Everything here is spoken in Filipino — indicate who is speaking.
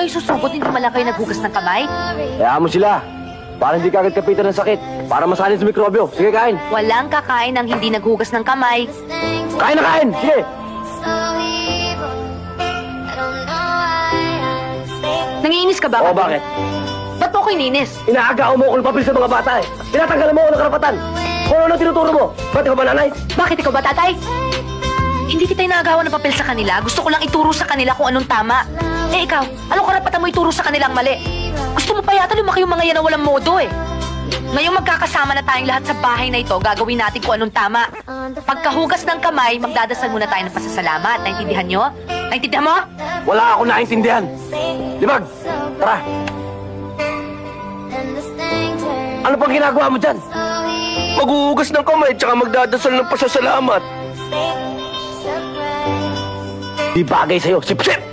Speaker 1: kayo susugod, hindi man lang kayo naghugas ng kamay?
Speaker 2: Kaya mo sila. Para hindi ka agad kapitan ng sakit. Para masalin sa mikrobyo. Sige, kain.
Speaker 1: Walang kakain ng hindi naghugas ng kamay.
Speaker 2: Kain na kain! Sige!
Speaker 1: Nangiinis ka ba?
Speaker 2: Oo, bakit?
Speaker 1: Ba't mo ko iniinis?
Speaker 2: Inaagaw mo akong papel sa mga bata eh. Tinatanggalan mo ako ng karapatan. Kung ano tinuturo mo. Ba't ikaw ba nanay?
Speaker 1: Bakit ikaw ba, tatay? Hindi kita inaagawan ng papel sa kanila. Gusto ko lang ituro sa kanila kung anong tama. Eh ikaw, anong karapatan mo ituro sa kanilang mali? Gusto mo pa yata lumaki yung mga yan na walang modo eh. Ngayong magkakasama na tayong lahat sa bahay na ito, gagawin natin kung anong tama. Pagkahugas ng kamay, magdadasal muna tayo ng pasasalamat. Naintindihan nyo? Naintindihan mo?
Speaker 2: Wala akong naintindihan. Libag, tara. Ano pang ginagawa mo dyan?
Speaker 3: Maghuhugas ng kamay tsaka magdadasal ng pasasalamat.
Speaker 2: Di bagay sa'yo, sip-sip!